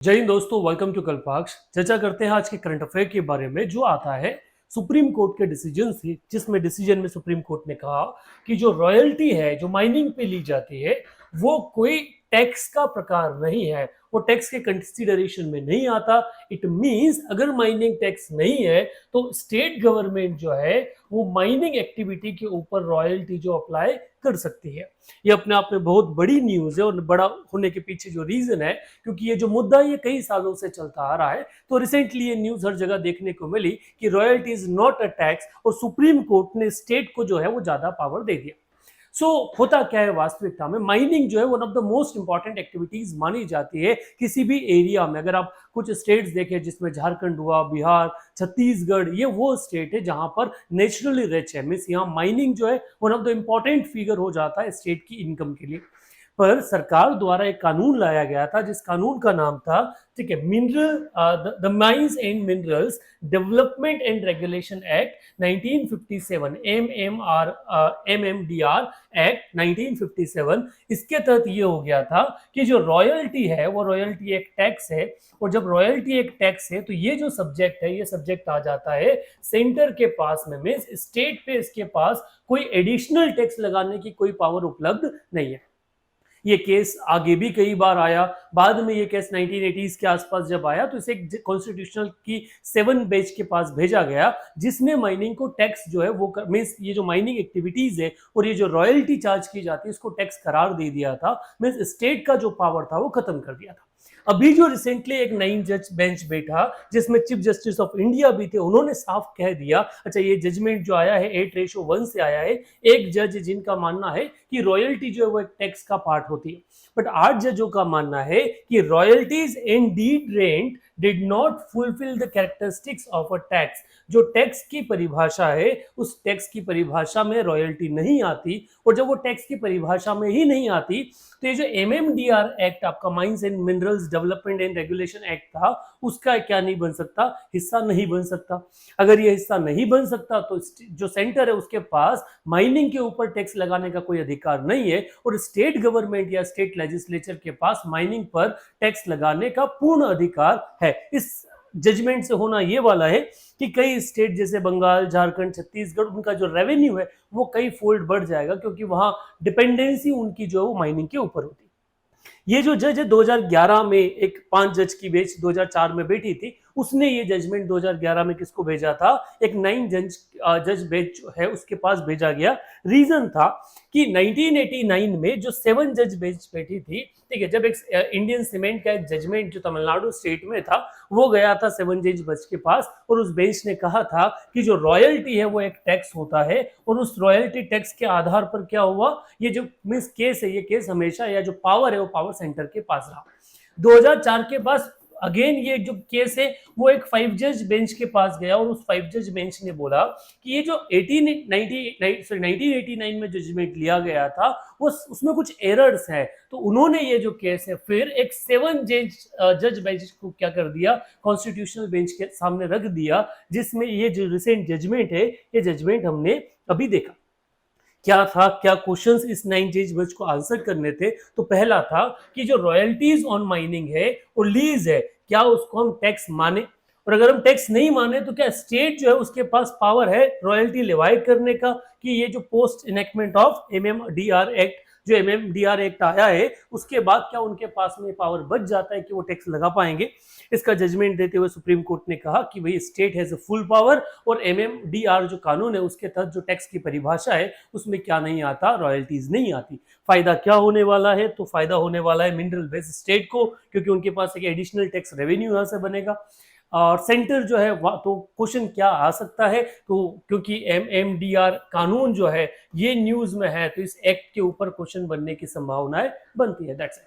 जय हिंद दोस्तों, welcome to कल्पाक्ष। चर्चा करते हैं आज के करंट अफेयर के बारे में जो आता है सुप्रीम कोर्ट के डिसीजन से, जिसमें डिसीजन में सुप्रीम कोर्ट ने कहा कि जो रॉयल्टी है जो माइनिंग पे ली जाती है वो कोई टैक्स का प्रकार नहीं है, वो टैक्स के कंसिडरेशन में नहीं आता। इट मींस अगर माइनिंग टैक्स नहीं है तो स्टेट गवर्नमेंट जो है वो माइनिंग एक्टिविटी के ऊपर रॉयल्टी जो अप्लाई कर सकती है। ये अपने आप में बहुत बड़ी न्यूज है और बड़ा होने के पीछे जो रीजन है, क्योंकि ये जो मुद्दा ये कई सालों से चलता आ रहा है, तो रिसेंटली ये न्यूज हर जगह देखने को मिली कि royalty is not a tax और सुप्रीम कोर्ट ने स्टेट को जो है वो ज्यादा पावर दे दिया। होता क्या है वास्तविकता में, माइनिंग जो है one of the most important activities मानी जाती है किसी भी एरिया में। अगर आप कुछ स्टेट्स देखें जिसमें झारखंड हुआ, बिहार, छत्तीसगढ़, ये वो स्टेट है जहां पर नेचुरली रिच है, मीन्स यहाँ माइनिंग जो है one of the important figure हो जाता है स्टेट की इनकम के लिए। पर सरकार द्वारा एक कानून लाया गया था जिस कानून का नाम था, ठीक है, mineral the mines and minerals development and regulation act 1957, MMDR act 1957। इसके तहत ये हो गया था कि जो रॉयल्टी है वो रॉयल्टी एक टैक्स है, और जब रॉयल्टी एक टैक्स है तो ये जो सब्जेक्ट है ये सब्जेक्ट आ जाता है सेंटर के पास में, मीन्स स्टेट पे इसके पास कोई एडिशनल टैक्स लगाने की कोई पावर उपलब्ध नहीं है। ये केस आगे भी कई बार आया, बाद में ये केस 1980s के आसपास जब आया तो इसे कॉन्स्टिट्यूशनल की 7 बेंच के पास भेजा गया, जिसने माइनिंग को टैक्स जो है वो मीन्स ये जो माइनिंग एक्टिविटीज है और ये जो रॉयल्टी चार्ज की जाती है इसको टैक्स करार दे दिया था, मीन्स स्टेट का जो पावर था वो खत्म कर दिया था। अभी जो रिसेंटली एक 9 जज बेंच बैठा जिसमें चीफ जस्टिस ऑफ इंडिया भी थे, उन्होंने साफ कह दिया, अच्छा ये जजमेंट जो आया है 8:1 से आया है, एक जज जिनका मानना है कि रॉयल्टी जो है वो एक टैक्स का पार्ट होती है, बट 8 जजों का मानना है कि royalties and dead rent did not fulfil the characteristics of a tax. जो टैक्स की परिभाषा है उस टैक्स की परिभाषा में रॉयल्टी नहीं आती, और जब वो टैक्स की परिभाषा में ही नहीं आती तो ये जो MMDR एक्ट आपका mines and minerals development and regulation act था उसका क्या नहीं बन सकता, हिस्सा नहीं बन सकता। अगर ये हिस्सा नहीं बन सकता तो जो सेंटर है उसके पास माइनिंग के ऊपर टैक्स लगाने का कोई अधिकार नहीं है, और स्टेट गवर्नमेंट या स्टेट लेजिस्लेचर के पास माइनिंग पर टैक्स लगाने का पूर्ण अधिकार है। इस जजमेंट से होना ये वाला है कि कई स्टेट जैसे बंगाल, झारखंड, छत्तीसगढ़, उनका जो रेवेन्यू है वो कई फोल्ड बढ़ जाएगा, क्योंकि वहां डिपेंडेंसी उनकी जो है वो माइनिंग के ऊपर होती है। ये जो जज है 2011 में एक 5 जज की बेंच 2004 में बैठी थी, उसने ये जजमेंट 2011 में किसको भेजा था, एक 9 जज बेंच जो है उसके पास भेजा गया। रीजन था कि 1989 में जो 7 जज बेंच बैठी थी, ठीक है, जब एक इंडियन सीमेंट का एक जजमेंट जो तमिलनाडु स्टेट में था वो गया था 7 जज बेंच के पास, और उस बेंच ने कहा था कि जो रॉयल्टी है वो एक टैक्स होता है, और उस रॉयल्टी टैक्स के आधार पर क्या हुआ, ये जो मींस केस है ये केस हमेशा या जो पावर है वो पावर सेंटर के पास रहा। 2004 के बाद अगेन ये जो केस है वो एक 5 जज बेंच के पास गया, और उस 5 जज बेंच ने बोला कि ये जो 1989 में जजमेंट लिया गया था वो उसमें कुछ एरर्स है, तो उन्होंने ये जो केस है फिर एक 7 जज बेंच को क्या कर दिया, कॉन्स्टिट्यूशनल बेंच के सामने रख दिया, जिसमें ये जो रिसेंट जजमेंट है ये जजमेंट हमने अभी देखा। क्या था, क्या क्वेश्चंस इस 9 जज बेंच को आंसर करने थे, तो पहला था कि जो रॉयल्टीज ऑन माइनिंग है और लीज है क्या उसको हम टैक्स माने, और अगर हम टैक्स नहीं माने तो क्या स्टेट जो है उसके पास पावर है रॉयल्टी लिवाइड करने का, कि ये जो post enactment of MMDR act जो MMDR एक्ट आया है उसके बाद क्या उनके पास में पावर बच जाता है कि वो टैक्स लगा पाएंगे। इसका जजमेंट देते हुए सुप्रीम कोर्ट ने कहा कि भाई state has a full power, और MMDR जो कानून है उसके तहत जो टैक्स की परिभाषा है उसमें क्या नहीं आता, रॉयल्टीज नहीं आती। फायदा क्या होने वाला है, तो फायदा होने वाला है मिनरल बेस्ड स्टेट को, क्योंकि उनके पास एक एडिशनल टैक्स रेवेन्यू यहाँ से बनेगा। और सेंटर जो है तो क्वेश्चन क्या आ सकता है, तो क्योंकि MMDR कानून जो है ये न्यूज में है तो इस एक्ट के ऊपर क्वेश्चन बनने की संभावनाएं बनती है। That's it.